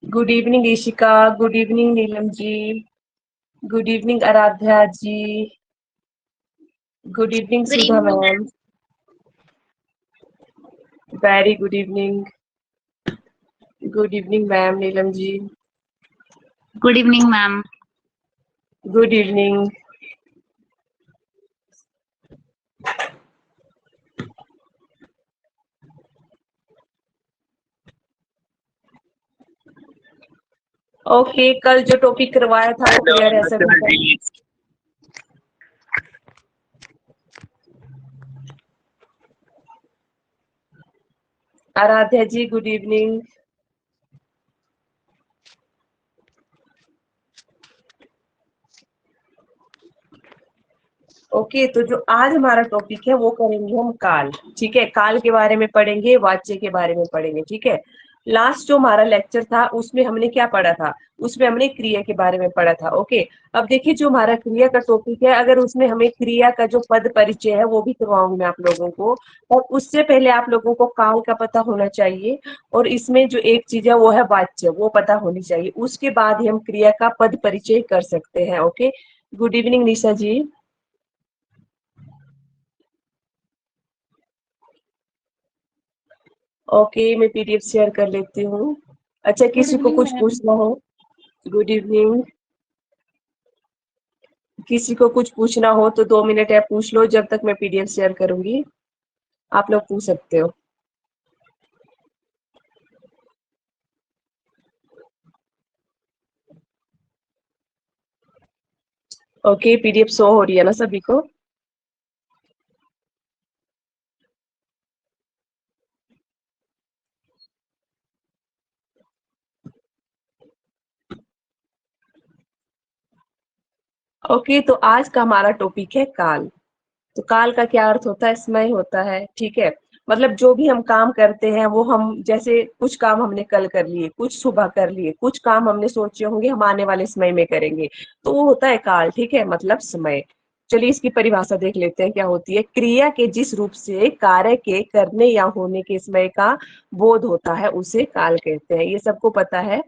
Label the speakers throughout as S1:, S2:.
S1: Good evening Ishika, good evening Neelam ji, good evening Aradhya ji, good evening
S2: good
S1: Sudha
S2: evening ma'am.
S1: Ma'am, very good evening, good evening ma'am Neelam ji,
S2: good evening ma'am.
S1: Good evening. Okay, कल जो topic करवाया था वो clear है सभी का? Aaradhya ji good evening. Okay, तो जो आज हमारा टॉपिक है वो करेंगे हम काल। ठीक है, काल के बारे में पढ़ेंगे, वाच्य के बारे में पढ़ेंगे। ठीक है, लास्ट जो हमारा लेक्चर था उसमें हमने क्या पढ़ा था? उसमें हमने क्रिया के बारे में पढ़ा था। ओके, अब देखिए जो हमारा क्रिया का टॉपिक है, अगर उसमें हमें क्रिया का जो पद परिचय है वो भी करवाऊंगी मैं आप लोगों को, और उससे पहले आप लोगों को काल का पता होना चाहिए, और इसमें जो एक चीज है वो है वाच्य, वो पता होनी चाहिए। उसके बाद ही हम क्रिया का पद परिचय कर सकते हैं। ओके, गुड इवनिंग निशा जी। ओके, मैं पीडीएफ शेयर कर लेती हूँ। अच्छा, किसी को कुछ पूछना हो? Good evening. किसी को कुछ पूछना हो तो 2 मिनट है, पूछ लो, जब तक मैं पीडीएफ शेयर करूंगी आप लोग पूछ सकते हो। ओके, पीडीएफ शो हो रही है ना सभी को? ओके, तो आज का हमारा टॉपिक है काल। तो काल का क्या अर्थ होता है? समय होता है। ठीक है, मतलब जो भी हम काम करते हैं वो हम, जैसे कुछ काम हमने कल कर लिए, कुछ सुबह कर लिए, कुछ काम हमने सोचे होंगे हम आने वाले समय में करेंगे, तो वो होता है काल। ठीक है, मतलब समय। चलिए इसकी परिभाषा देख लेते हैं क्या होती है। क्रिया के जिस रूप से कार्य के करने या होने के समय का बोध होता है उसे काल कहते हैं। ये सबको पता है।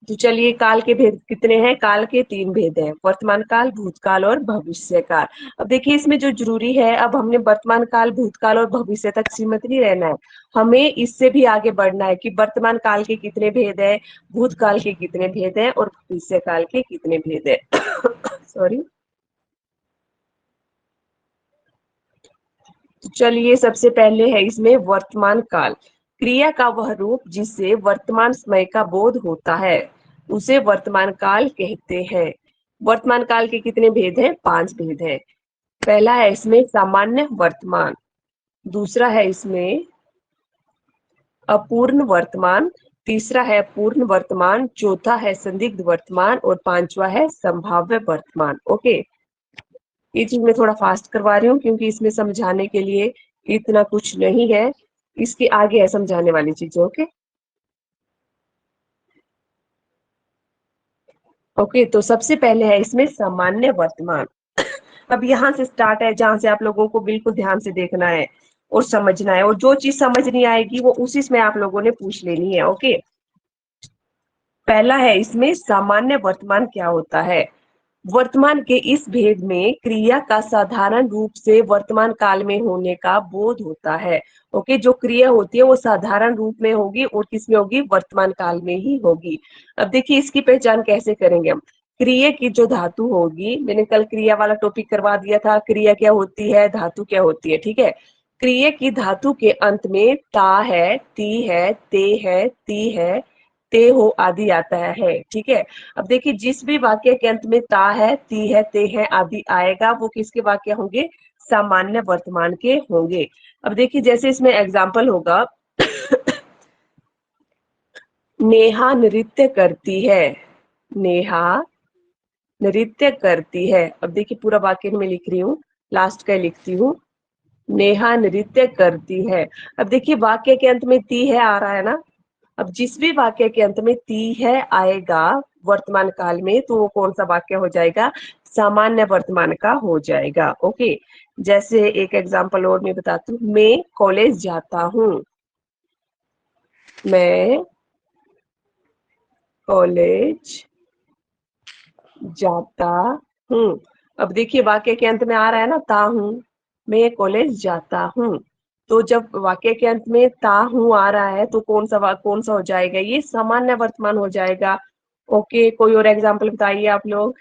S1: तो चलिए, काल के भेद कितने हैं? काल के 3 भेद हैं, वर्तमान काल, भूतकाल और भविष्य काल। अब देखिए इसमें जो जरूरी है, अब हमने वर्तमान काल, भूतकाल और भविष्य तक सीमित नहीं रहना है, हमें इससे भी आगे बढ़ना है कि वर्तमान काल के कितने भेद है, भूतकाल के कितने भेद है और भविष्य काल के कितने भेद है। सॉरी। तो चलिए, सबसे पहले है इसमें वर्तमान काल। क्रिया का वह रूप जिससे वर्तमान समय का बोध होता है उसे वर्तमान काल कहते हैं। वर्तमान काल के कितने भेद हैं? 5 भेद हैं। पहला है इसमें सामान्य वर्तमान, दूसरा है इसमें अपूर्ण वर्तमान, तीसरा है पूर्ण वर्तमान, चौथा है संदिग्ध वर्तमान और पांचवा है संभाव्य वर्तमान। ओके, ये चीज मैं थोड़ा फास्ट करवा रही हूँ क्योंकि इसमें समझाने के लिए इतना कुछ नहीं है, इसके आगे है समझाने वाली चीजें। ओके ओके, तो सबसे पहले है इसमें सामान्य वर्तमान। अब यहाँ से स्टार्ट है जहां से आप लोगों को बिल्कुल ध्यान से देखना है और समझना है, और जो चीज समझ नहीं आएगी वो उसी में आप लोगों ने पूछ लेनी है। ओके, पहला है इसमें सामान्य वर्तमान क्या होता है। वर्तमान के इस भेद में क्रिया का साधारण रूप से वर्तमान काल में होने का बोध होता है। ओके, जो क्रिया होती है वो साधारण रूप में होगी और किसमें होगी? वर्तमान काल में ही होगी। अब देखिए इसकी पहचान कैसे करेंगे हम। क्रिया की जो धातु होगी, मैंने कल क्रिया वाला टॉपिक करवा दिया था, क्रिया क्या होती है, धातु क्या होती है। ठीक है, क्रिया की धातु के अंत में ता है, ती है, ते है, ती है, ते हो आदि आता है। ठीक है, अब देखिए जिस भी वाक्य के अंत में ता है, ती है, ते है आदि आएगा वो किसके वाक्य होंगे? सामान्य वर्तमान के होंगे। अब देखिए जैसे इसमें एग्जाम्पल होगा, नेहा नृत्य करती है, नेहा नृत्य करती है। अब देखिए पूरा वाक्य में लिख रही हूँ, लास्ट का लिखती हूँ, नेहा नृत्य करती है। अब देखिए वाक्य के अंत में ती है आ रहा है ना, अब जिस भी वाक्य के अंत में ती है आएगा वर्तमान काल में तो वो कौन सा वाक्य हो जाएगा? सामान्य वर्तमान का हो जाएगा। ओके, जैसे एक एग्जांपल और मैं बताती हूँ, मैं कॉलेज जाता हूँ, मैं कॉलेज जाता हूँ। अब देखिए वाक्य के अंत में आ रहा है ना ता हूँ, मैं कॉलेज जाता हूँ। तो जब वाक्य के अंत में ता हूँ आ रहा है तो कौन सा हो जाएगा, ये सामान्य वर्तमान हो जाएगा। ओके, कोई और एग्जांपल बताइए आप लोग।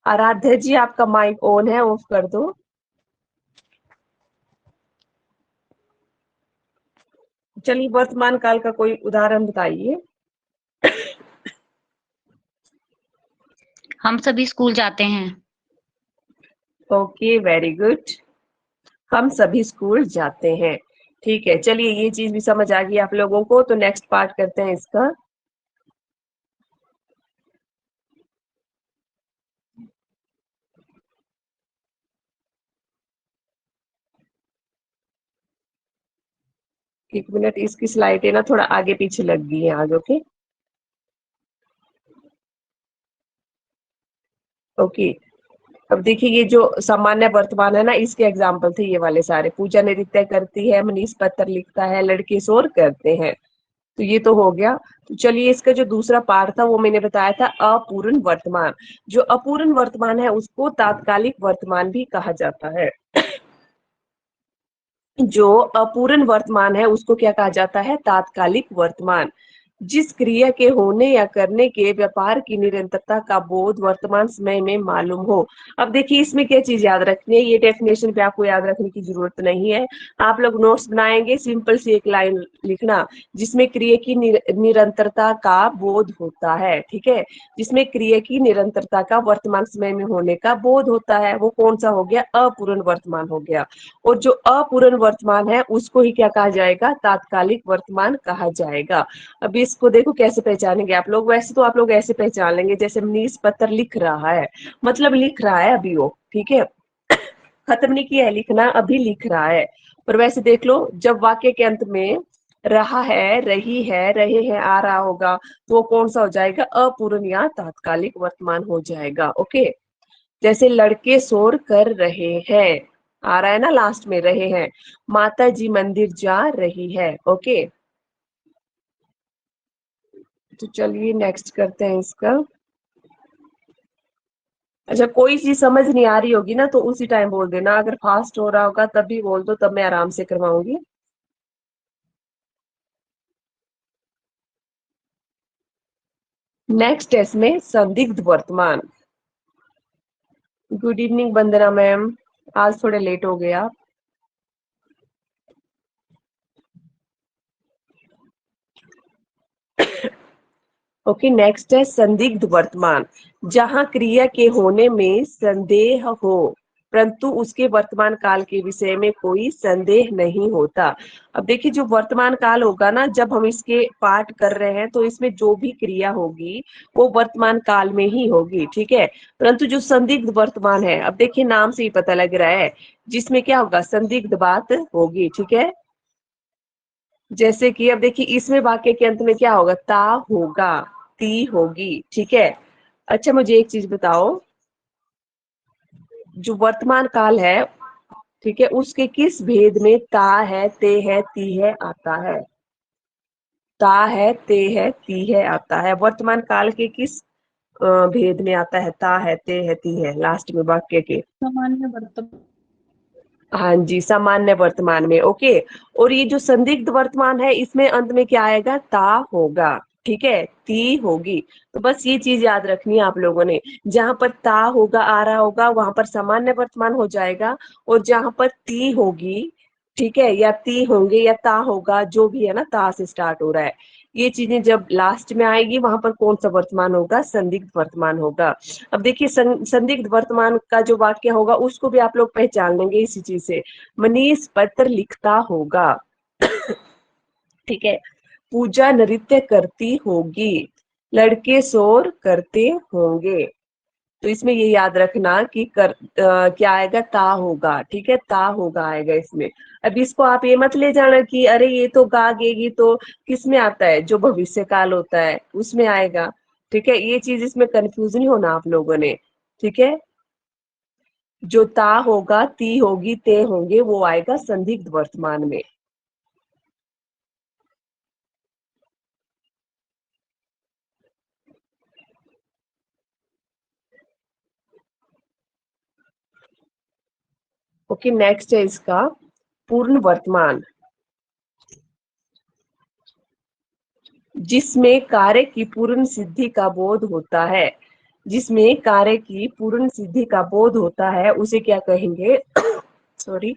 S1: आराध्य जी आपका माइक ऑन है, ऑफ कर दो। चलिए वर्तमान काल का कोई उदाहरण बताइए।
S2: हम सभी स्कूल जाते हैं।
S1: Okay, very good. हम सभी स्कूल जाते हैं। ठीक है, चलिए ये चीज भी समझ आ गई आप लोगों को, तो नेक्स्ट पार्ट करते हैं इसका। एक मिनट, इसकी स्लाइड है ना थोड़ा आगे पीछे लग गई है आज। ओके ओके, अब देखिए ये जो सामान्य वर्तमान है ना, इसके एग्जाम्पल थे ये वाले सारे। पूजा नृत्य करती है, मनीष पत्र लिखता है, लड़के शोर करते हैं। तो ये तो हो गया। तो चलिए इसका जो दूसरा पार्ट था वो मैंने बताया था अपूर्ण वर्तमान। जो अपूर्ण वर्तमान है उसको तात्कालिक वर्तमान भी कहा जाता है। जो अपूर्ण वर्तमान है उसको क्या कहा जाता है, तात्कालिक वर्तमान। जिस क्रिया के होने या करने के व्यापार की निरंतरता का बोध वर्तमान समय में मालूम हो। अब देखिए इसमें क्या चीज याद रखनी है, ये डेफिनेशन पे आपको याद रखने की जरूरत नहीं है। आप लोग नोट्स बनाएंगे, सिंपल सी एक लाइन लिखना, जिसमें क्रिया की निरंतरता का बोध होता है। ठीक है, जिसमें क्रिया की निरंतरता का वर्तमान समय में होने का बोध होता है, वो कौन सा हो गया, अपूर्ण वर्तमान हो गया। और जो अपूर्ण वर्तमान है उसको ही क्या कहा जाएगा, तात्कालिक वर्तमान कहा जाएगा। अब इसको देखो कैसे पहचानेंगे आप लोग। वैसे तो आप लोग ऐसे पहचान लेंगे, जैसे मनीष पत्र लिख रहा है, मतलब लिख रहा है अभी वो, ठीक है, खत्म नहीं किया है लिखना, अभी लिख रहा है। पर वैसे देख लो, जब वाक्य के अंत में रहा है, रही है, रहे हैं आ रहा होगा, तो वो कौन सा हो जाएगा, अपूर्ण या तात्कालिक वर्तमान हो जाएगा। ओके, जैसे लड़के शोर कर रहे हैं, आ रहा है ना लास्ट में रहे हैं। माता जी मंदिर जा रही है। ओके, तो चलिए नेक्स्ट करते हैं इसका। अच्छा, कोई चीज समझ नहीं आ रही होगी ना तो उसी टाइम बोल देना, अगर फास्ट हो रहा होगा तब भी बोल दो, तब मैं आराम से करवाऊंगी। नेक्स्ट है इसमें संदिग्ध वर्तमान। गुड इवनिंग वंदना मैम, आज थोड़े लेट हो गया। ओके, नेक्स्ट है संदिग्ध वर्तमान। जहां क्रिया के होने में संदेह हो परंतु उसके वर्तमान काल के विषय में कोई संदेह नहीं होता। अब देखिए जो वर्तमान काल होगा ना, जब हम इसके पाठ कर रहे हैं तो इसमें जो भी क्रिया होगी वो वर्तमान काल में ही होगी। ठीक है, परंतु जो संदिग्ध वर्तमान है, अब देखिए नाम से ही पता लग रहा है, जिसमें क्या होगा, संदिग्ध बात होगी। ठीक है, जैसे कि अब देखिए इसमें वाक्य के अंत में क्या होगा, ता होगा, ती होगी। ठीक है, अच्छा मुझे एक चीज बताओ, जो वर्तमान काल है, ठीक है, उसके किस भेद में ता है, ते है, ती है आता है। ता है, ते है, ती है आता है, वर्तमान काल के किस भेद में आता है, ता है, ते है, ती है, लास्ट में वाक्य के।
S3: सामान्य वर्तमान।
S1: हाँ जी, सामान्य वर्तमान में। ओके, और ये जो संदिग्ध वर्तमान है इसमें अंत में क्या आएगा, ता होगा। ठीक है, ती होगी। तो बस ये चीज याद रखनी है आप लोगों ने, जहां पर ता होगा आ रहा होगा वहां पर सामान्य वर्तमान हो जाएगा, और जहां पर ती होगी, ठीक है, या ती होंगे या ता होगा, जो भी है ना ता से स्टार्ट हो रहा है, ये चीजें जब लास्ट में आएगी वहां पर कौन सा वर्तमान होगा, संदिग्ध वर्तमान होगा। अब देखिए संदिग्ध वर्तमान का जो वाक्य होगा उसको भी आप लोग पहचान लेंगे इसी चीज से, मनीष पत्र लिखता होगा। ठीक है, पूजा नृत्य करती होगी, लड़के शोर करते होंगे। तो इसमें ये याद रखना कि क्या आएगा, ता होगा। ठीक है, ता होगा आएगा इसमें। अब इसको आप ये मत ले जाना कि अरे ये तो गा गेगी, तो किस में आता है, जो भविष्य काल होता है उसमें आएगा। ठीक है, ये चीज इसमें कंफ्यूज नहीं होना आप लोगों ने। ठीक है, जो ता होगा, ती होगी, ते होंगे, वो आएगा संदिग्ध वर्तमान में। ओके, नेक्स्ट है इसका पूर्ण वर्तमान, जिसमें कार्य की पूर्ण सिद्धि का बोध होता है। जिसमें कार्य की पूर्ण सिद्धि का बोध होता है उसे क्या कहेंगे? सॉरी,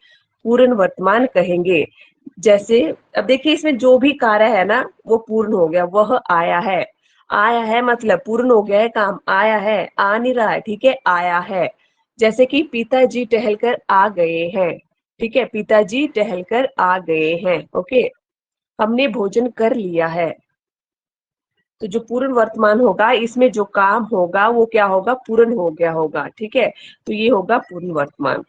S1: पूर्ण वर्तमान कहेंगे। जैसे अब देखिए, इसमें जो भी कार्य है ना वो पूर्ण हो गया, वह आया है। आया है मतलब पूर्ण हो गया है काम, आया है, आ नहीं रहा है, ठीक है, आया है। जैसे कि पिताजी टहलकर आ गए हैं, ठीक है, पिताजी टहलकर आ गए हैं। ओके, हमने भोजन कर लिया है। तो जो पूर्ण वर्तमान होगा इसमें जो काम होगा वो क्या होगा? पूर्ण हो गया होगा, ठीक है, तो ये होगा पूर्ण वर्तमान।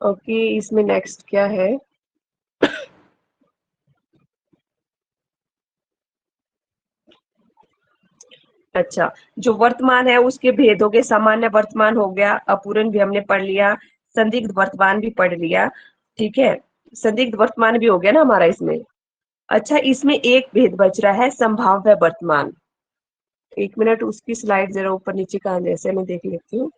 S1: ओके, इसमें नेक्स्ट क्या है? अच्छा, जो वर्तमान है उसके भेद हो गए। सामान्य वर्तमान हो गया, अपूर्ण भी हमने पढ़ लिया, संदिग्ध वर्तमान भी पढ़ लिया, ठीक है, संदिग्ध वर्तमान भी हो गया ना हमारा इसमें। अच्छा, इसमें एक भेद बच रहा है, संभाव्य वर्तमान। एक मिनट, उसकी स्लाइड जरा ऊपर नीचे कहाँ जैसे मैं देख लेती हूँ।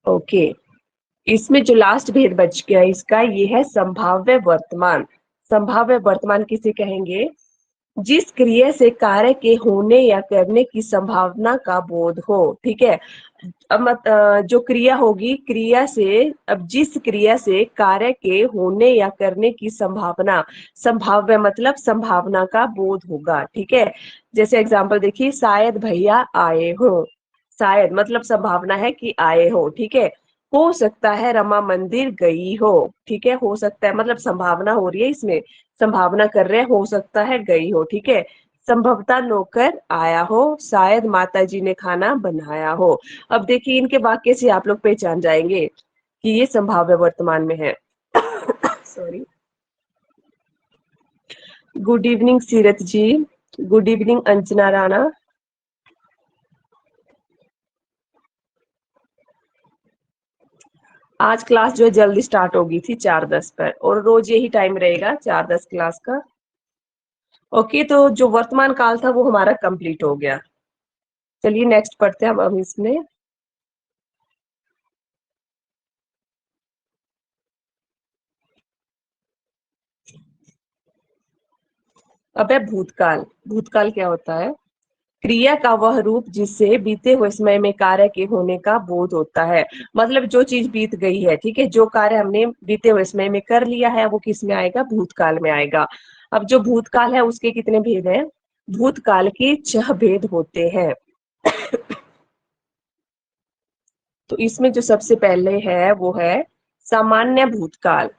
S1: ओके, इसमें जो लास्ट भेद बच गया इसका, ये है संभाव्य वर्तमान। संभाव्य वर्तमान किसे कहेंगे? जिस क्रिया से कार्य के होने या करने की संभावना का बोध हो, ठीक है। अब जो क्रिया होगी, क्रिया से, अब जिस क्रिया से कार्य के होने या करने की संभावना, संभाव्य मतलब संभावना का बोध होगा, ठीक है। जैसे एग्जांपल देखिए, शायद भैया आए हो, शायद मतलब संभावना है कि आए हो, ठीक है। हो सकता है रमा मंदिर गई हो, ठीक है, हो सकता है मतलब संभावना हो रही है इसमें, संभावना कर रहे हैं, हो सकता है गई हो, ठीक है। संभवतः नौकर आया हो, शायद माता जी ने खाना बनाया हो। अब देखिए, इनके वाक्य से आप लोग पहचान जाएंगे कि ये संभाव्य वर्तमान में है। सॉरी। गुड इवनिंग सीरत जी, गुड इवनिंग अंजना राणा। आज क्लास जो है जल्दी स्टार्ट होगी थी 4:10 पर, और रोज यही टाइम रहेगा 4:10 क्लास का। ओके, तो जो वर्तमान काल था वो हमारा कंप्लीट हो गया। चलिए नेक्स्ट पढ़ते हैं हम इसमें। अब है भूतकाल। भूतकाल क्या होता है? क्रिया का वह रूप जिससे बीते हुए समय में कार्य के होने का बोध होता है। मतलब जो चीज बीत गई है, ठीक है, जो कार्य हमने बीते हुए समय में कर लिया है वो किस में आएगा? भूतकाल में आएगा। अब जो भूतकाल है उसके कितने भेद हैं? भूतकाल के 6 भेद होते हैं। तो इसमें जो सबसे पहले है वो है सामान्य भूतकाल।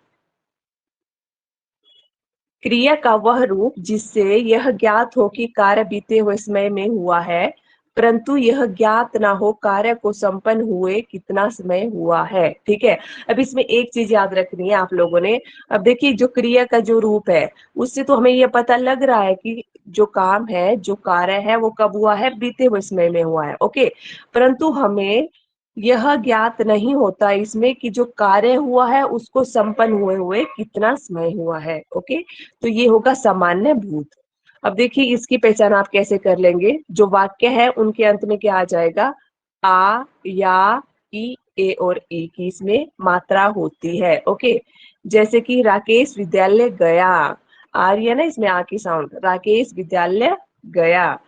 S1: क्रिया का वह रूप जिससे यह ज्ञात हो कि कार्य बीते हुए समय में हुआ है, परंतु यह ज्ञात ना हो कार्य को संपन्न हुए कितना समय हुआ है, ठीक है। अब इसमें एक चीज याद रखनी है आप लोगों ने। अब देखिए, जो क्रिया का जो रूप है उससे तो हमें यह पता लग रहा है कि जो काम है, जो कार्य है वो कब हुआ है? बीते हुए समय में हुआ है, ओके। परंतु हमें यह ज्ञात नहीं होता इसमें कि जो कार्य हुआ है उसको संपन्न हुए हुए कितना समय हुआ है, ओके। तो ये होगा सामान्य भूत। अब देखिए, इसकी पहचान आप कैसे कर लेंगे? जो वाक्य है उनके अंत में क्या आ जाएगा? आ, या, ई, ए और ई की इसमें मात्रा होती है, ओके। जैसे कि राकेश विद्यालय गया, आ रही है ना इसमें आ की साउंड, राकेश विद्यालय गया।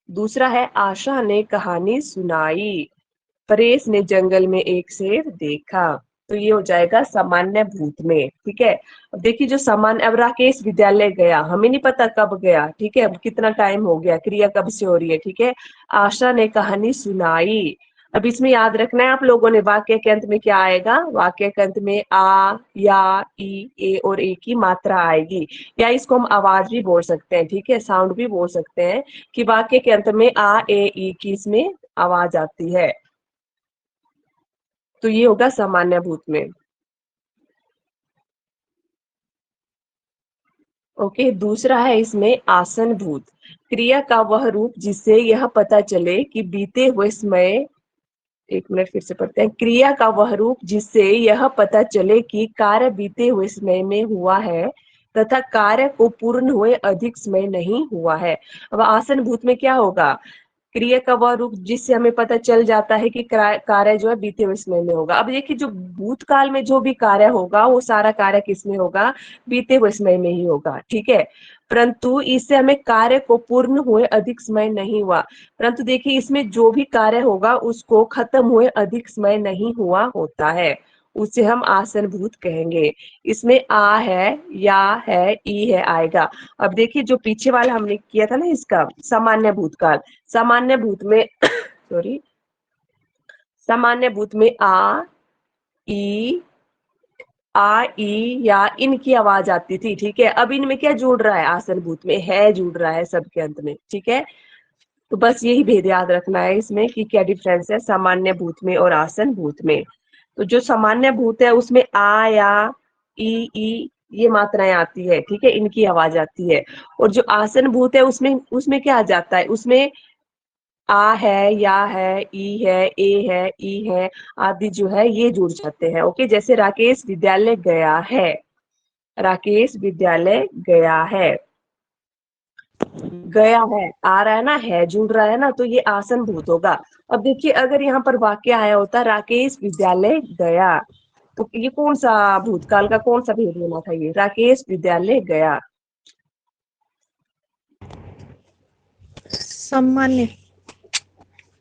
S1: दूसरा है आशा ने कहानी सुनाई, परेश ने जंगल में एक शेर देखा। तो ये हो जाएगा सामान्य भूत में, ठीक है। अब देखिए, जो सामान्य, अब राकेश विद्यालय गया, हमें नहीं पता कब गया, ठीक है, अब कितना टाइम हो गया, क्रिया कब से हो रही है, ठीक है। आशा ने कहानी सुनाई। अब इसमें याद रखना है आप लोगों ने, वाक्य के अंत में क्या आएगा? वाक्य के अंत में आ, या, ई, ए और ए की मात्रा आएगी, या इसको हम आवाज भी बोल सकते हैं, ठीक है, साउंड भी बोल सकते हैं कि वाक्य के अंत में आ, ए, ई की इसमें आवाज आती है। तो ये होगा सामान्य भूत में। ओके, दूसरा है इसमें आसन भूत। क्रिया का वह रूप जिससे यह पता चले कि बीते हुए समय, एक मिनट फिर से पढ़ते हैं। क्रिया का वह रूप जिससे यह पता चले कि कार्य बीते हुए समय में हुआ है तथा कार्य को पूर्ण हुए अधिक समय नहीं हुआ है। अब आसन भूत में क्या होगा? क्रिया का वह रूप जिससे हमें पता चल जाता है कि कार्य जो है बीते हुए समय में होगा। अब देखिए, जो भूतकाल में जो भी कार्य होगा वो सारा कार्य किसमें होगा? बीते हुए समय में ही होगा, ठीक है। परंतु इससे हमें कार्य को पूर्ण हुए अधिक समय नहीं हुआ। परंतु देखिए, इसमें जो भी कार्य होगा उसको खत्म हुए अधिक समय नहीं हुआ होता है, उसे हम आसन भूत कहेंगे। इसमें आ है, या है, ई है आएगा। अब देखिए, जो पीछे वाला हमने किया था ना, इसका सामान्य भूतकाल, सामान्य भूत में सॉरी, सामान्य भूत में ई ई या इनकी आवाज आती थी, ठीक है। अब इनमें क्या जुड़ रहा है? आसन भूत में है जुड़ रहा है सबके अंत में, ठीक है। तो बस यही भेद याद रखना है इसमें कि क्या डिफरेंस है सामान्य भूत में और आसन भूत में। तो जो सामान्य भूत है उसमें आ या ई ये मात्राएं आती है, ठीक है, इनकी आवाज आती है। और जो आसन भूत है उसमें उसमें क्या आ जाता है? उसमें आ है, या है, ई है, ए है, ई है आदि जो है ये जुड़ जाते हैं। ओके, जैसे राकेश विद्यालय गया है, राकेश विद्यालय गया है, गया है आ रहा है ना, है जुड़ रहा है ना, तो ये आसन भूत होगा। अब देखिए, अगर यहाँ पर वाक्य आया होता राकेश विद्यालय गया, तो ये कौन सा भूतकाल का कौन सा भेद होना था? ये राकेश विद्यालय गया।
S3: सामान्य।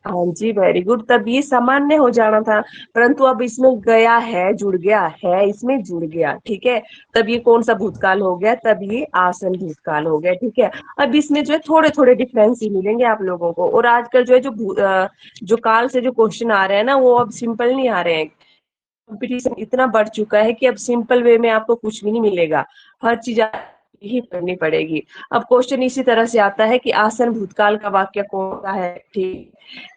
S1: हाँ जी, वेरी गुड। तब ये सामान्य हो जाना था, परंतु अब इसमें गया है जुड़ गया है, इसमें जुड़ गया, ठीक है। तब ये कौन सा भूतकाल हो गया? तब ये आसन भूतकाल हो गया, ठीक है। अब इसमें जो है थोड़े थोड़े डिफरेंस ही मिलेंगे आप लोगों को। और आजकल जो है जो काल से जो क्वेश्चन आ रहे हैं ना, वो अब सिंपल नहीं आ रहे हैं। कंपटीशन इतना बढ़ चुका है कि अब सिंपल वे में आपको कुछ भी नहीं मिलेगा, हर चीज ही करनी पड़ेगी। अब क्वेश्चन इसी तरह से आता है कि आसन भूतकाल का वाक्य कौन सा है, ठीक,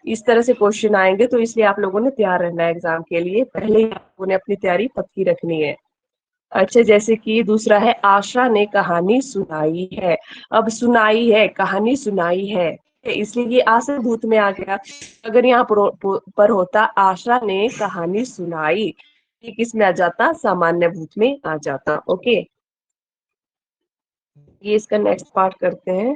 S1: इस तरह से क्वेश्चन आएंगे। तो इसलिए आप लोगों ने तैयार रहना है एग्जाम के लिए, पहले ही आप लोगों ने अपनी तैयारी पक्की रखनी है। अच्छा, जैसे कि दूसरा है आशा ने कहानी सुनाई है। अब सुनाई है, कहानी सुनाई है, इसलिए ये आसन भूत में आ गया। अगर यहाँ पर होता आशा ने कहानी सुनाई, ये किस में आ जाता? सामान्य भूत में आ जाता। ओके, ये इसका नेक्स्ट पार्ट करते हैं।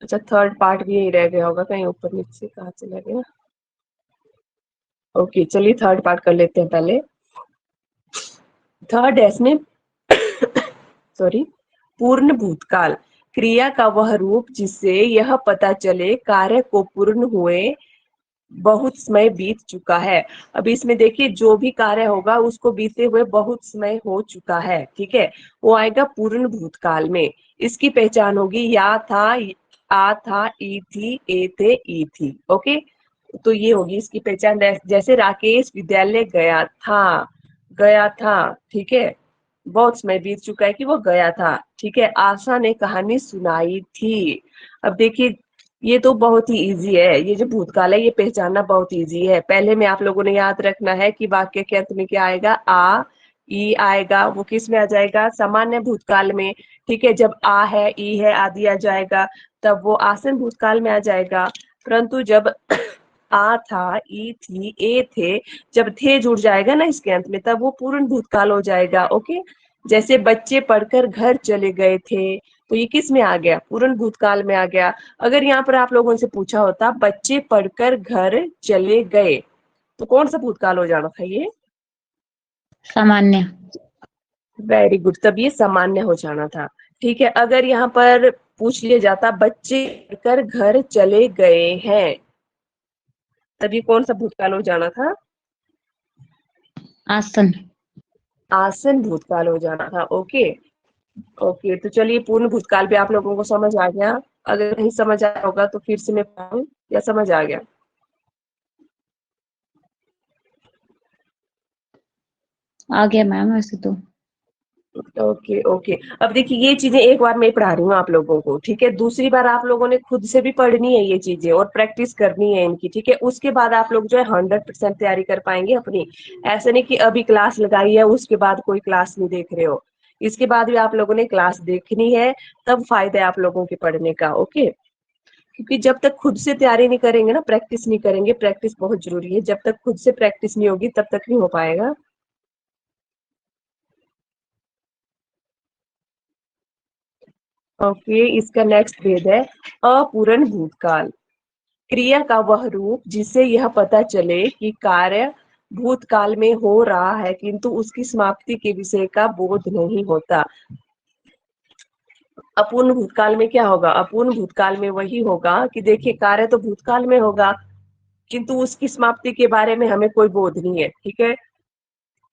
S1: अच्छा, थर्ड पार्ट भी यही रह गया होगा, कहीं ऊपर नीचे कहाँ चला गया? ओके, चलिए थर्ड पार्ट कर लेते हैं पहले। थर्ड है इसमें सॉरी, पूर्ण भूतकाल। क्रिया का वह रूप जिससे यह पता चले कार्य को पूर्ण हुए बहुत समय बीत चुका है। अब इसमें देखिए, जो भी कार्य होगा उसको बीते हुए बहुत समय हो चुका है, ठीक है, वो आएगा पूर्ण भूतकाल में। इसकी पहचान होगी या था, आ था, ई थी, ए थे, ई थी। ओके, तो ये होगी इसकी पहचान। जैसे राकेश विद्यालय गया था, गया था, ठीक है, बहुत समय बीत चुका है कि वो गया था, ठीक है। आशा ने कहानी सुनाई थी। अब देखिए, ये तो बहुत ही इजी है, ये जो भूतकाल है ये पहचानना बहुत इजी है। पहले में आप लोगों ने याद रखना है कि वाक्य के अंत में क्या आएगा? आ ई आएगा, वो किस में आ जाएगा? सामान्य भूतकाल में, ठीक है। जब आ है, ई है आदि आ जाएगा, तब वो आसन भूतकाल में आ जाएगा। परंतु जब आ था, ई थी, ए थे, जब थे जुड़ जाएगा ना इसके अंत में, तब वो पूर्ण भूतकाल हो जाएगा। ओके, जैसे बच्चे पढ़कर घर चले गए थे, तो ये किस में आ गया? पूर्ण भूतकाल में आ गया। अगर यहाँ पर आप लोगों से पूछा होता बच्चे पढ़कर घर चले गए, तो कौन सा भूतकाल हो जाना था? ये
S2: सामान्य।
S1: वेरी गुड, तब ये सामान्य हो जाना था, ठीक है। अगर यहाँ पर पूछ लिया जाता बच्चे पढ़कर घर चले गए हैं, तब ये कौन सा भूतकाल हो जाना था?
S2: आसन।
S1: आसन भूतकाल हो जाना था। ओके, ओके, तो चलिए पूर्ण भूतकाल भी आप लोगों को समझ आ गया। अगर नहीं समझ आया होगा तो फिर से मैं पढ़ूं, या समझ आ गया?
S2: आ गया मैम वैसे तो।
S1: Okay okay. अब देखिए ये चीजें एक बार मैं पढ़ा रही हूँ आप लोगों को, ठीक है। दूसरी बार आप लोगों ने खुद से भी पढ़नी है ये चीजें और प्रैक्टिस करनी है इनकी, ठीक है। उसके बाद आप लोग जो है 100% तैयारी कर पाएंगे अपनी। ऐसे नहीं कि अभी क्लास लगाई है उसके बाद कोई क्लास नहीं देख रहे हो। इसके बाद भी आप लोगों ने क्लास देखनी है, तब फायदा है आप लोगों के पढ़ने का, ओके। क्योंकि जब तक खुद से तैयारी नहीं करेंगे ना, प्रैक्टिस नहीं करेंगे, प्रैक्टिस बहुत जरूरी है, जब तक खुद से प्रैक्टिस नहीं होगी तब तक नहीं हो पाएगा। ओके, इसका नेक्स्ट भेद है अपूर्ण भूतकाल। क्रिया का वह रूप जिससे यह पता चले कि कार्य भूतकाल में हो रहा है किंतु उसकी समाप्ति के विषय का बोध नहीं होता। अपूर्ण भूतकाल में क्या होगा? अपूर्ण भूतकाल में वही होगा कि देखिए कार्य तो भूतकाल में होगा किंतु उसकी समाप्ति के बारे में हमें कोई बोध नहीं है, ठीक है।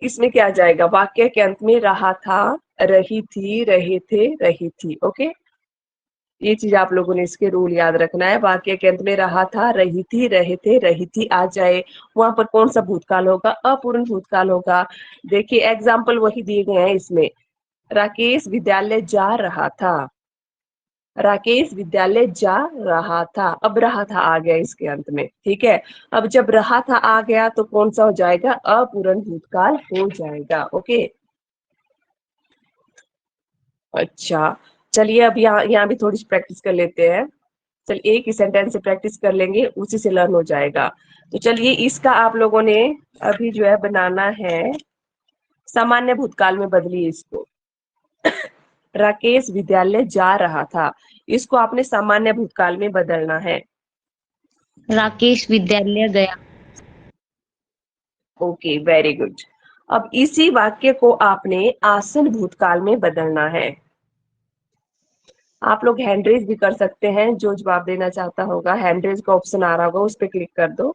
S1: इसमें क्या जाएगा? वाक्य के अंत में रहा था, रही थी, रहे थे, रही थी, ओके। ये चीज आप लोगों ने इसके रूल याद रखना है। वाक्य के अंत में रहा था, रही थी, रहे थे, रही थी आ जाए, वहां पर कौन सा भूतकाल होगा? अपूर्ण भूतकाल होगा। देखिए एग्जाम्पल वही दिए गए हैं इसमें। राकेश विद्यालय जा रहा था, राकेश विद्यालय जा रहा था, अब रहा था आ गया इसके अंत में, ठीक है। अब जब रहा था आ गया तो कौन सा हो जाएगा? अपूर्ण भूतकाल हो जाएगा, ओके। अच्छा, चलिए अब यहाँ भी थोड़ी सी प्रैक्टिस कर लेते हैं। चल एक ही सेंटेंस से प्रैक्टिस कर लेंगे, उसी से लर्न हो जाएगा। तो चलिए इसका आप लोगों ने अभी जो है बनाना है, सामान्य भूतकाल में बदलिए इसको। राकेश विद्यालय जा रहा था, इसको आपने सामान्य भूतकाल में बदलना है।
S2: राकेश विद्यालय गया।
S1: Okay, very good. अब इसी वाक्य को आपने आसन भूतकाल में बदलना है। आप लोग हैंड रेज भी कर सकते हैं, जो जवाब देना चाहता होगा हैंड रेज का ऑप्शन आ रहा होगा, उस पर क्लिक कर दो।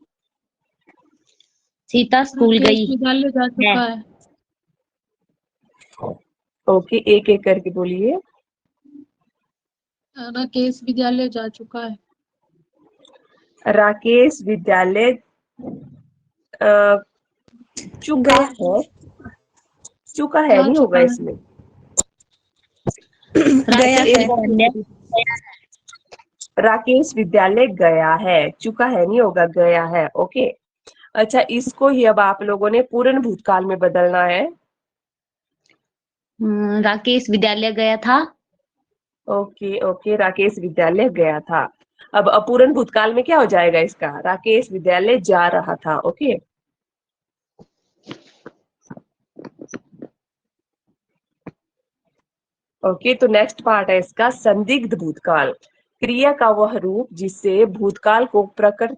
S2: सीता स्कूल
S3: राकेश
S2: गई
S3: विद्यालय जा
S2: है।
S3: चुका है।
S1: ओके, एक एक करके बोलिए।
S3: राकेश विद्यालय जा चुका है।
S1: राकेश विद्यालय चुका है, चुका है
S3: जा
S1: नहीं होगा
S3: चुका है।
S1: इसमें।
S2: गया
S1: एक
S2: है।
S1: बार फिर से। राकेश विद्यालय गया है, चुका है नहीं होगा, गया है, ओके। अच्छा, इसको ही अब आप लोगों ने पूर्ण भूतकाल में बदलना है।
S2: राकेश विद्यालय गया था।
S1: ओके ओके, राकेश विद्यालय गया था। अब अपूर्ण भूतकाल में क्या हो जाएगा इसका? राकेश विद्यालय जा रहा था, ओके। ओके, तो नेक्स्ट पार्ट है इसका संदिग्ध भूतकाल। क्रिया का वह रूप जिससे भूतकाल को प्रकट,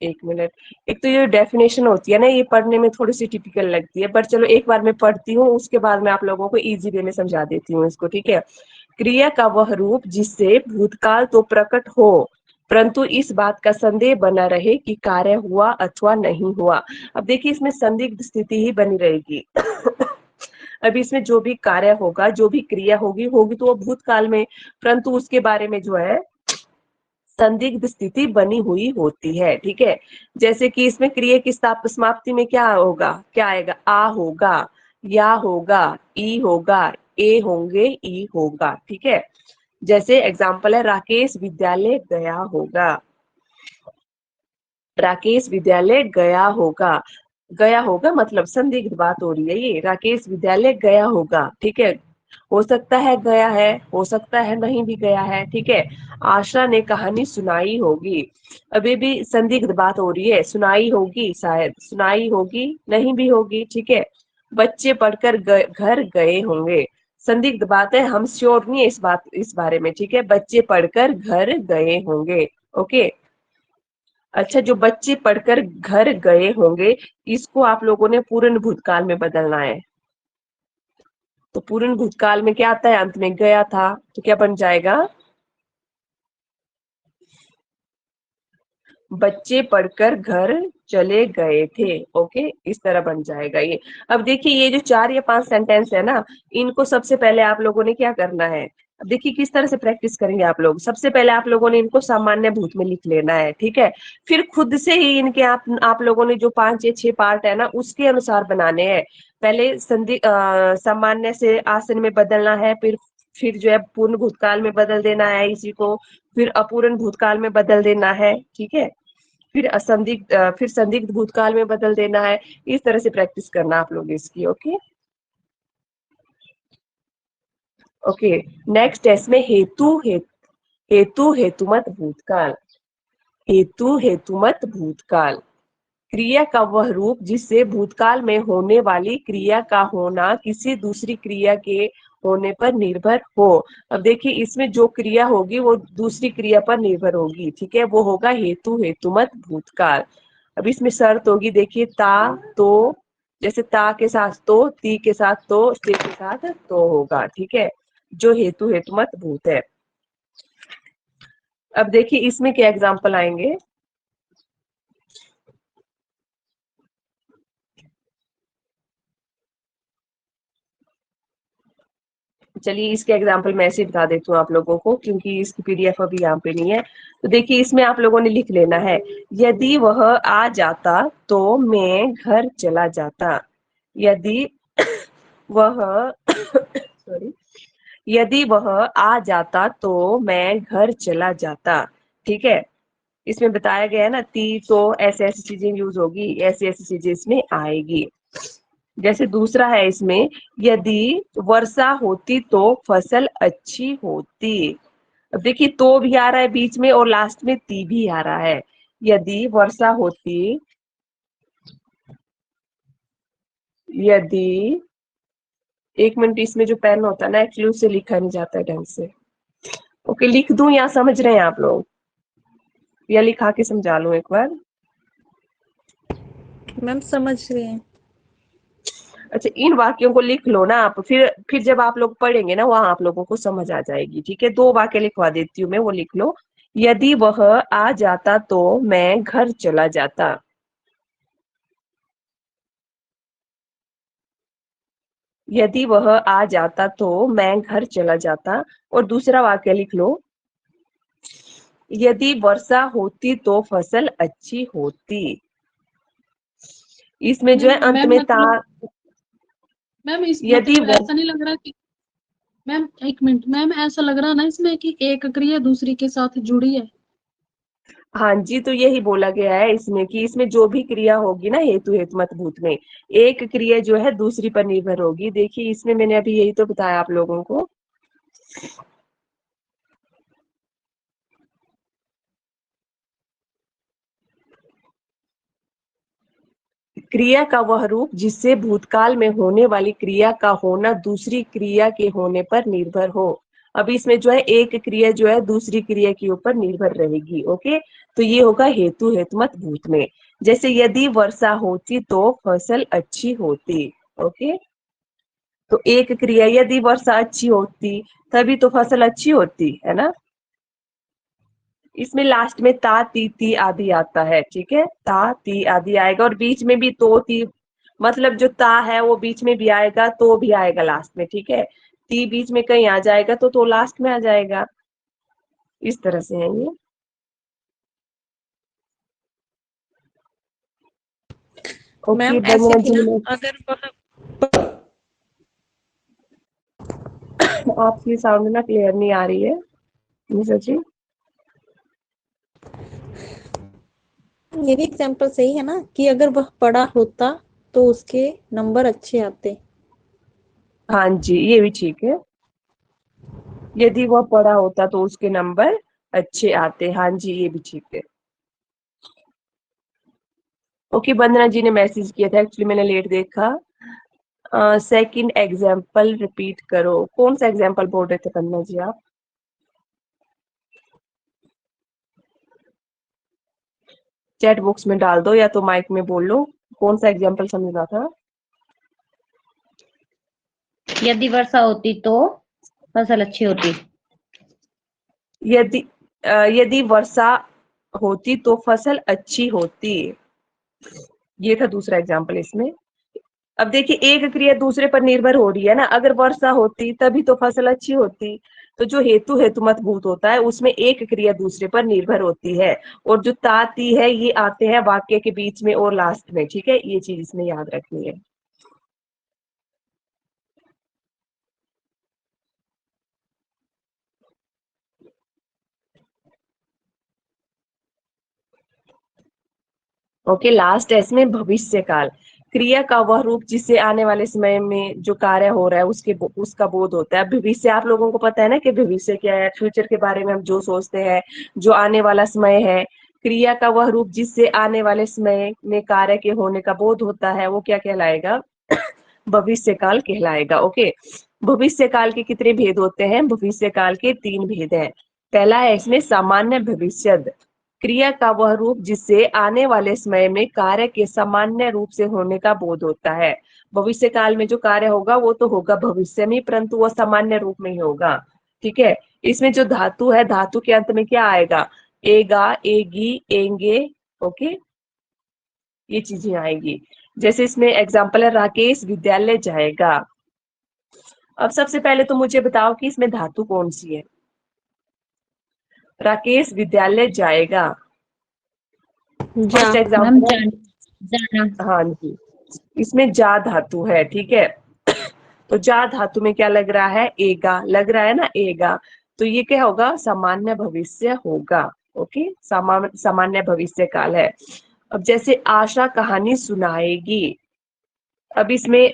S1: एक मिनट। एक तो ये डेफिनेशन होती है ना, ये पढ़ने में थोड़ी सी टिपिकल लगती है, पर चलो एक बार मैं पढ़ती हूँ, उसके बाद मैं आप लोगों को इजी वे में समझा देती हूँ इसको, ठीक है। क्रिया का वह रूप जिससे भूतकाल तो प्रकट हो परंतु इस बात का संदेह बना रहे कि कार्य हुआ अथवा नहीं हुआ। अब देखिए इसमें संदिग्ध स्थिति ही बनी रहेगी। अभी इसमें जो भी कार्य होगा, जो भी क्रिया होगी होगी तो वो भूतकाल में, परंतु उसके बारे में जो है संदिग्ध स्थिति बनी हुई होती है, ठीक है। जैसे कि इसमें क्रिया की समाप्ति में क्या होगा? क्या आएगा? आ होगा, या होगा, ई होगा, ए होंगे, ई होगा, ठीक है। जैसे एग्जाम्पल है राकेश विद्यालय गया होगा, राकेश विद्यालय गया होगा। गया होगा मतलब संदिग्ध बात हो रही है, ये राकेश विद्यालय गया होगा, ठीक है। हो सकता है गया है, हो सकता है नहीं भी गया है, ठीक है। आशा ने कहानी सुनाई होगी, अभी भी संदिग्ध बात हो रही है, सुनाई होगी, शायद सुनाई होगी, नहीं भी होगी, ठीक है। बच्चे पढ़कर घर गए होंगे, संदिग्ध बात है, हम श्योर नहीं है इस बारे में, ठीक है। बच्चे पढ़कर घर गए होंगे, ओके। अच्छा, जो बच्चे पढ़कर घर गए होंगे, इसको आप लोगों ने पूर्ण भूतकाल में बदलना है। तो पूर्ण भूतकाल में क्या आता है? अंत में गया था, तो क्या बन जाएगा? बच्चे पढ़कर घर चले गए थे, ओके, इस तरह बन जाएगा ये। अब देखिए ये जो 4 या 5 सेंटेंस है ना, इनको सबसे पहले आप लोगों ने क्या करना है? अब देखिए किस तरह से प्रैक्टिस करेंगे आप लोग। सबसे पहले आप लोगों ने इनको सामान्य भूत में लिख लेना है, ठीक है। फिर खुद से ही इनके आप लोगों ने जो 5 या 6 पार्ट है ना उसके अनुसार बनाने हैं। पहले सामान्य से आसन में बदलना है, फिर जो है पूर्ण भूतकाल में बदल देना है इसी को, फिर अपूर्ण भूतकाल में बदल देना है, ठीक है। फिर संदिग्ध भूतकाल में बदल देना है। इस तरह से प्रैक्टिस करना आप लोग इसकी। Okay okay. नेक्स्ट है इसमें हेतु हेतुमत भूतकाल। हेतु हेतुमत भूतकाल क्रिया का वह रूप जिससे भूतकाल में होने वाली क्रिया का होना किसी दूसरी क्रिया के होने पर निर्भर हो। अब देखिए इसमें जो क्रिया होगी वो दूसरी क्रिया पर निर्भर होगी, ठीक है, वो होगा हेतु हेतुमत भूतकाल। अब इसमें शर्त होगी, देखिए ता तो, जैसे ता के साथ तो, ती के साथ तो, से के साथ तो होगा, ठीक है, जो हेतु हेतुमत भूत है। अब देखिए इसमें क्या एग्जाम्पल आएंगे। चलिए इसके एग्जाम्पल मैं ऐसे बता देती हूँ आप लोगों को, क्योंकि इसकी पीडीएफ अभी यहाँ पे नहीं है। तो देखिए इसमें आप लोगों ने लिख लेना है, यदि वह आ जाता तो मैं घर चला जाता। यदि वह सॉरी, यदि वह आ जाता तो मैं घर चला जाता, ठीक है। इसमें बताया गया है ना, ती तो ऐसे ऐसी चीजें यूज होगी, ऐसी ऐसी चीजें इसमें आएगी। जैसे दूसरा है इसमें, यदि वर्षा होती तो फसल अच्छी होती। अब देखिए तो भी आ रहा है बीच में और लास्ट में ती भी आ रहा है। यदि वर्षा होती, यदि, एक मिनट, इसमें जो पेन होता है ना एक्चुअली उससे लिखा नहीं जाता है ढंग से। ओके, लिख दूं या समझ रहे हैं आप लोग, या लिखा के समझा लूं एक बार।
S4: मैम समझ रहे हैं।
S1: अच्छा, इन वाक्यों को लिख लो ना आप, फिर जब आप लोग पढ़ेंगे ना वहां आप लोगों को समझ आ जाएगी, ठीक है। 2 वाक्य लिखवा देती हूँ मैं, वो लिख लो। यदि वह आ जाता तो मैं घर चला जाता। यदि वह आ जाता तो मैं घर चला जाता। और दूसरा वाक्य लिख लो, यदि वर्षा होती तो फसल अच्छी होती। इसमें जो है
S3: मैम
S1: अंत
S3: मैम
S1: में ता,
S3: मतलब मैम इस
S1: यदि
S3: मतलब
S1: वो,
S3: ऐसा नहीं लग रहा कि मैम एक मिनट मैम, ऐसा लग रहा ना इसमें कि एक क्रिया दूसरी के साथ जुड़ी है।
S1: हाँ जी, तो यही बोला गया है इसमें कि इसमें जो भी क्रिया होगी ना हेतु हेतुमत भूत में, एक क्रिया जो है दूसरी पर निर्भर होगी। देखिए इसमें मैंने अभी यही तो बताया आप लोगों को। क्रिया का वह रूप जिससे भूतकाल में होने वाली क्रिया का होना दूसरी क्रिया के होने पर निर्भर हो। अब इसमें जो है एक क्रिया जो है दूसरी क्रिया के ऊपर निर्भर रहेगी। ओके, तो ये होगा हेतु हेतुमत भूत में। जैसे यदि वर्षा होती तो फसल अच्छी होती। ओके, तो एक क्रिया, यदि वर्षा अच्छी होती तभी तो फसल अच्छी होती है ना। इसमें लास्ट में ता ती ती आदि आता है, ठीक है, ता ती आदि आएगा और बीच में भी तो ती, मतलब जो ता है वो बीच में भी आएगा, तो भी आएगा लास्ट में, ठीक है। ती बीच में कहीं आ जाएगा तो लास्ट में आ जाएगा। इस तरह से है ये। ओके
S4: मैम ऐसे
S1: बंदना
S4: भी
S1: जी
S4: ना,
S1: ने,
S4: अगर वह
S1: आपकी साउंड ना क्लियर नहीं आ रही है निशा जी।
S4: ये भी एग्जाम्पल सही है ना कि अगर वह पढ़ा होता तो उसके नंबर अच्छे आते।
S1: हाँ जी, ये भी ठीक है। यदि वह पढ़ा होता तो उसके नंबर अच्छे आते, हाँ जी ये भी ठीक है। ओके, वंदना जी ने मैसेज किया था, एक्चुअली मैंने लेट देखा। सेकंड एग्जाम्पल रिपीट करो। कौन सा एग्जाम्पल बोल रहे थे वंदना जी आप? चैट बॉक्स में डाल दो या तो माइक में बोल लो, कौन सा एग्जाम्पल समझना था।
S2: यदि वर्षा होती तो फसल अच्छी होती।
S1: यदि यदि वर्षा होती तो फसल अच्छी होती, ये था दूसरा एग्जाम्पल इसमें। अब देखिए एक क्रिया दूसरे पर निर्भर हो रही है ना, अगर वर्षा होती तभी तो फसल अच्छी होती, तो जो हेतु हेतुमत भूत होता है उसमें एक क्रिया दूसरे पर निर्भर होती है, और जो ता ती है ये आते हैं वाक्य के बीच में और लास्ट में, ठीक है, ये चीज इसमें याद रखनी है। ओके, लास्ट है इसमें भविष्य काल। क्रिया का वह रूप जिससे आने वाले समय में जो कार्य हो रहा है उसका बोध होता है। भविष्य आप लोगों को पता है ना कि भविष्य क्या है, फ्यूचर के बारे में हम जो सोचते हैं, जो आने वाला समय है। क्रिया का वह रूप जिससे आने वाले समय में कार्य के होने का बोध होता है वो क्या कहलाएगा? भविष्य काल कहलाएगा। ओके, भविष्य काल के कितने भेद होते हैं? भविष्य काल के 3 भेद हैं। पहला है इसमें सामान्य भविष्य, क्रिया का वह रूप जिससे आने वाले समय में कार्य के सामान्य रूप से होने का बोध होता है। भविष्य काल में जो कार्य होगा वो तो होगा भविष्य में, परंतु वो सामान्य रूप में ही होगा, ठीक है। इसमें जो धातु है, धातु के अंत में क्या आएगा? एगा, एगी, एंगे, ओके, ये चीजें आएंगी। जैसे इसमें एग्जाम्पल है राकेश विद्यालय जाएगा। अब सबसे पहले तो मुझे बताओ कि इसमें धातु कौन सी है? राकेश विद्यालय जाएगा,
S4: जा।
S1: फर्स्ट
S2: मैम
S1: एग्जाम्पल है।
S2: जाना।
S1: हाँ जी, इसमें जा धातु है, ठीक है। तो जा धातु में क्या लग रहा है? एगा लग रहा है ना, एगा। तो ये क्या होगा? सामान्य भविष्य होगा। ओके, सामान्य भविष्य काल है। अब जैसे आशा कहानी सुनाएगी। अब इसमें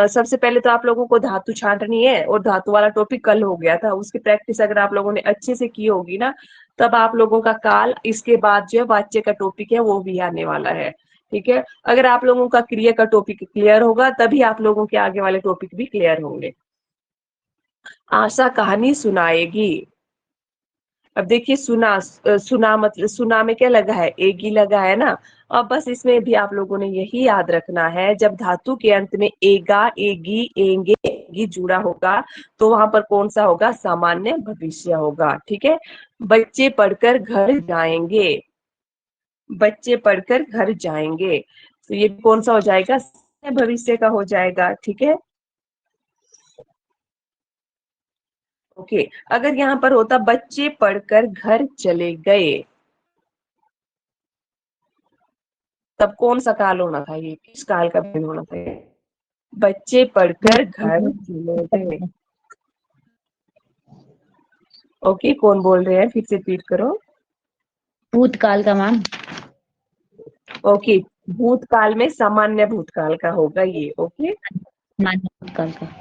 S1: सबसे पहले तो आप लोगों को धातु छांटनी है, और धातु वाला टॉपिक कल हो गया था, उसकी प्रैक्टिस अगर आप लोगों ने अच्छे से की होगी ना, तब आप लोगों का काल इसके बाद जो है वाच्य का टॉपिक है वो भी आने वाला है, ठीक है। अगर आप लोगों का क्रिया का टॉपिक क्लियर होगा तभी आप लोगों के आगे वाले टॉपिक भी क्लियर होंगे। आशा कहानी सुनाएगी। अब देखिए सुना मतलब सुना में क्या लगा है? एगी लगा है ना। अब बस इसमें भी आप लोगों ने यही याद रखना है, जब धातु के अंत में एगा, एगी, एंगे, एगी जुड़ा होगा तो वहां पर कौन सा होगा? सामान्य भविष्य होगा, ठीक है। बच्चे पढ़कर घर जाएंगे, बच्चे पढ़कर घर जाएंगे, तो ये कौन सा हो जाएगा? भविष्य का हो जाएगा, ठीक है। ओके, अगर यहाँ पर होता बच्चे पढ़कर घर चले गए, तब कौन सा काल होना था? ये किस काल का भेद होना था? बच्चे पढ़कर घर चले गए। ओके, कौन बोल रहे हैं? फिर से रिपीट करो।
S2: भूतकाल का मैम।
S1: ओके, भूतकाल में सामान्य भूतकाल का होगा ये। ओके,
S2: मान्य भूतकाल का।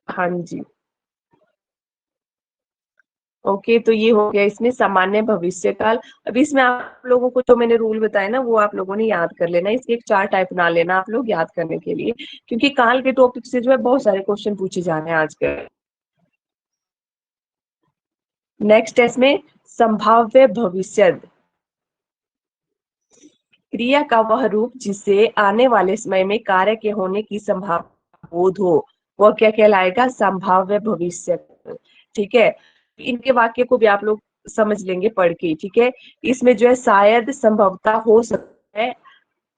S1: हाँ जी। ओके, तो ये हो गया इसमें सामान्य भविष्य काल। अब इसमें आप लोगों को जो मैंने रूल बताया ना वो आप लोगों ने याद कर लेना, इसके एक चार्ट टाइप बना लेना आप लोग याद करने के लिए, क्योंकि काल के टॉपिक से जो है बहुत सारे क्वेश्चन पूछे जाने हैं आजकल। नेक्स्ट है इसमें संभाव्य भविष्य, क्रिया का वह रूप जिससे आने वाले समय में कार्य के होने की संभावना बोध हो, वह क्या कहलाएगा? संभाव्य भविष्य, ठीक है। इनके वाक्य को भी आप लोग समझ लेंगे पढ़ के, ठीक है। इसमें जो है शायद, संभवतः, हो सकता है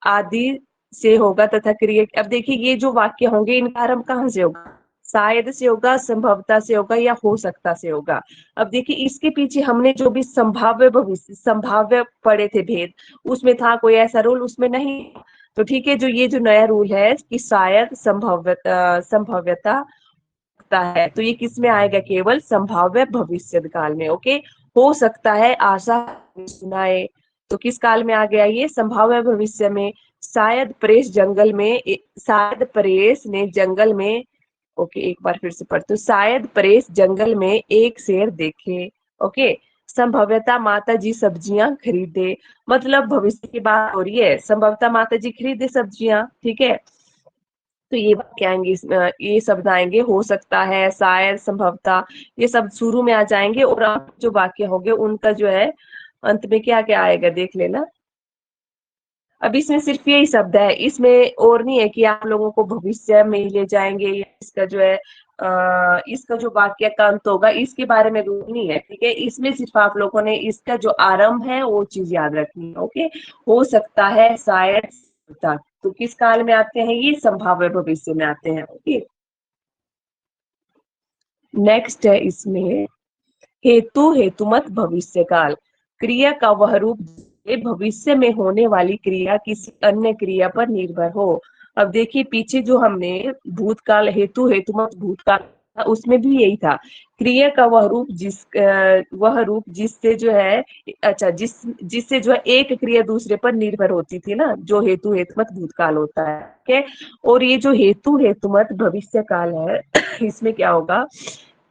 S1: आदि से होगा तथा क्रिया। अब देखिए ये जो वाक्य होंगे इनका आरंभ कहाँ से होगा? शायद से होगा, संभवतः से होगा, या हो सकता से होगा। अब देखिए इसके पीछे हमने जो भी संभाव्य भविष्य, संभाव्य पढ़े थे भेद, उसमें था कोई ऐसा रूल? उसमें नहीं। तो ठीक है, जो ये जो नया रूल है कि शायद, संभव्यता सकता है, तो ये किस में आएगा? केवल संभाव्य भविष्य काल में। ओके, हो सकता है आशा सुनाए, तो किस काल में आ गया ये? संभाव्य भविष्य में। शायद परेश जंगल में, शायद परेश ने जंगल में, ओके एक बार फिर से पढ़ते, शायद परेश जंगल में एक शेर देखे। ओके, संभव्यता माता जी सब्जियां खरीदे, मतलब भविष्य की बात हो रही है, संभवतः माता जी खरीदे सब्जियां, ठीक है। तो ये वाक्य आएंगे, ये शब्द आएंगे, हो सकता है, शायद, संभवतः, ये सब शुरू में आ जाएंगे, और अब जो वाक्य होंगे उनका जो है अंत में क्या क्या आएगा देख लेना। अब इसमें सिर्फ यही शब्द है, इसमें और नहीं है कि आप लोगों को भविष्य में ही ले जाएंगे, या इसका जो है इसका जो वाक्य का अंत होगा इसके बारे में रूल नहीं है, ठीक है। इसमें सिर्फ आप लोगों ने इसका जो आरंभ है वो चीज याद रखनी है। ओके, हो सकता है, शायद, तो किस काल में आते हैं? ये संभाव्य भविष्य में आते हैं। ओके, नेक्स्ट है इसमें हेतु हेतुमत भविष्य काल। क्रिया का वह रूप जिससे भविष्य में होने वाली क्रिया किसी अन्य क्रिया पर निर्भर हो। अब देखिए पीछे जो हमने भूतकाल हेतु हेतुमत भूतकाल था उसमें भी यही था, क्रिया का वह रूप जिससे जो है अच्छा जिससे जो है एक क्रिया दूसरे पर निर्भर होती थी ना, जो हेतु हेतुमत भूतकाल होता है। ठीक है, और ये जो हेतु हेतुमत भविष्य काल है इसमें क्या होगा,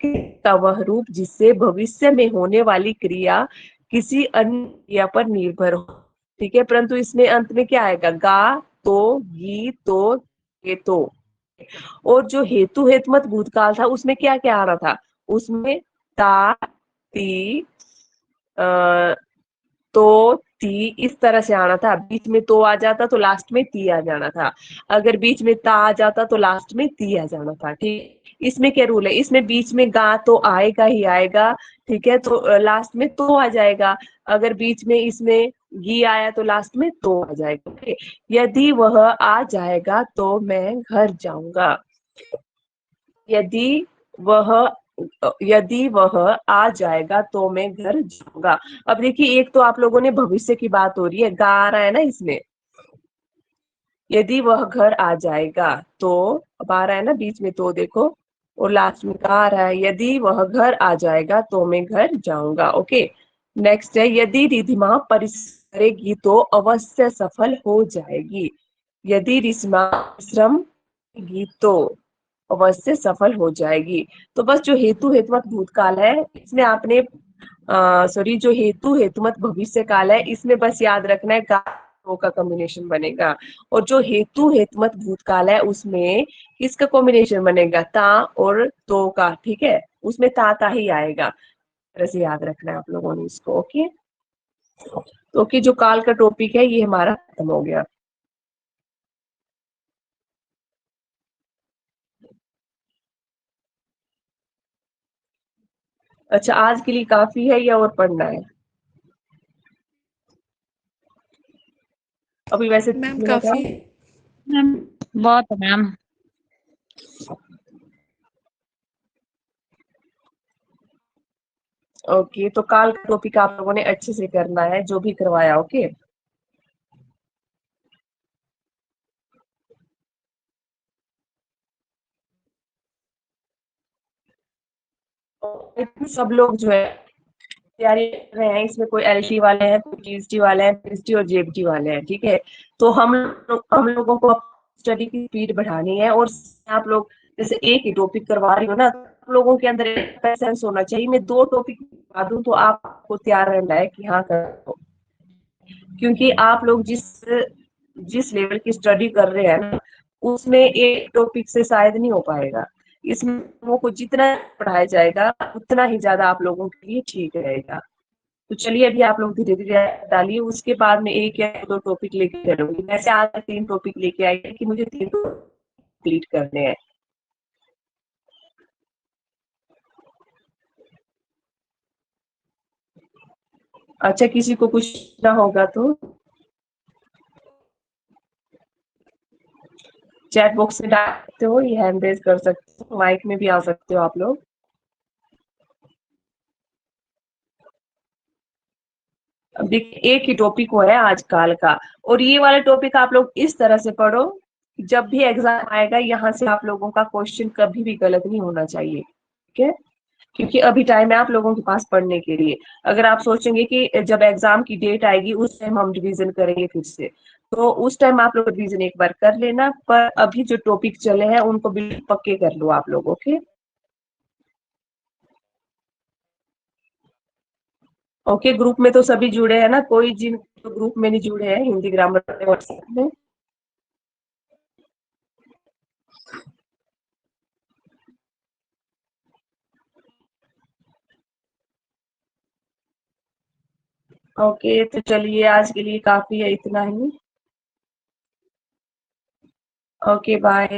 S1: का वह रूप जिससे भविष्य में होने वाली क्रिया किसी अन्य क्रिया पर निर्भर हो। ठीक है, परंतु इसमें अंत में क्या आएगा, गा तो गी तो ये तो। और जो हेतु हेतुमत भूतकाल था उसमें क्या क्या आ रहा था, उसमें ता ती तो ती इस तरह से आना था, बीच में तो आ जाता तो लास्ट में ती आ जाना था, अगर बीच में ता आ जाता तो लास्ट में ती आ जाना था। ठीक, इसमें क्या रूल है, इसमें बीच में गा तो आएगा ही आएगा, ठीक है, तो लास्ट में तो आ जाएगा, अगर बीच में इसमें गी आया तो लास्ट में तो आ जाएगा। ओके, यदि वह आ जाएगा तो मैं घर जाऊंगा। यदि वह यदि वह आ जाएगा तो मैं घर जाऊंगा। अब देखिए एक तो आप लोगों ने भविष्य की बात हो रही है, गा आ रहा है ना इसमें, यदि वह घर आ जाएगा तो, अब आ रहा है ना बीच में तो देखो, और लास्ट में कहा आ रहा है यदि वह घर आ जाएगा तो मैं घर जाऊंगा। ओके, नेक्स्ट है यदि रिधिमा परिश्रम करेगी तो अवश्य सफल हो जाएगी। यदि रिश्मा परिश्रम करेगी तो अवश्य सफल हो जाएगी। तो बस जो हेतु हेतुमत भूतकाल है इसमें आपने सॉरी जो हेतु हेतुमत भविष्य काल है इसमें बस याद रखना है गा तो का कॉम्बिनेशन बनेगा, और जो हेतु हेतुमत भूतकाल है उसमें किसका कॉम्बिनेशन बनेगा, ता और तो का। ठीक है, उसमें ता ही आएगा, तरह से याद रखना है आप लोगों ने इसको। ओके, तो ओके जो काल का टॉपिक है ये हमारा खत्म हो गया। अच्छा, आज के लिए काफी है या और पढ़ना है? अभी वैसे
S4: मैम
S1: मिनट
S4: काफी
S1: है।
S2: मैम बहुत है मैम।
S1: ओके, तो काल का टॉपिक आप लोगों ने अच्छे से करना है जो भी करवाया। ओके, सब लोग जो है तैयारी कर रहे हैं, इसमें कोई एलटी वाले हैं, कोई जीएसटी वाले हैं, पीएसटी और जेएफटी वाले हैं। ठीक है, तो हम लोगों को स्टडी की स्पीड बढ़ानी है, और आप लोग जैसे एक ही टॉपिक करवा रही हो ना, तो आप लोगों के अंदर पेशेंस होना चाहिए। मैं 2 टॉपिक करवा दूं तो आपको तैयार रहना है कि हाँ करो, क्योंकि आप लोग जिस जिस लेवल की स्टडी कर रहे हैं ना उसमें एक टॉपिक से शायद नहीं हो पाएगा। इसमें लोगों को जितना पढ़ाया जाएगा उतना ही ज्यादा आप लोगों के लिए ठीक रहेगा। तो चलिए अभी आप लोग धीरे धीरे डालिए, उसके बाद में 1 या 2 टॉपिक लेके चलूंगी। वैसे आज 3 टॉपिक लेके आई है कि मुझे 3 कंप्लीट करने हैं। अच्छा, किसी को कुछ ना होगा तो चैट बॉक्स में डाल सकते हो, ये हैंड रेज कर सकते हो, माइक में भी आ सकते हो आप लोग। अब देखिए एक ही टॉपिक हुआ है आज काल का, और ये वाला टॉपिक आप लोग इस तरह से पढ़ो, जब भी एग्जाम आएगा यहाँ से आप लोगों का क्वेश्चन कभी भी गलत नहीं होना चाहिए। ठीक है, क्योंकि अभी टाइम है आप लोगों के पास पढ़ने के लिए। अगर आप सोचेंगे कि जब एग्जाम की डेट आएगी उस टाइम हम रिवीजन करेंगे फिर से, तो उस टाइम आप लोग रिवीजन एक बार कर लेना, पर अभी जो टॉपिक चले हैं उनको बिल्कुल पक्के कर लो आप लोग। ओके ओके, ग्रुप में तो सभी जुड़े हैं ना, कोई जिन तो ग्रुप में नहीं जुड़े हैं हिंदी ग्रामर व्हाट्सएप में? ओके, तो चलिए आज के लिए काफी है इतना ही। Okay bye.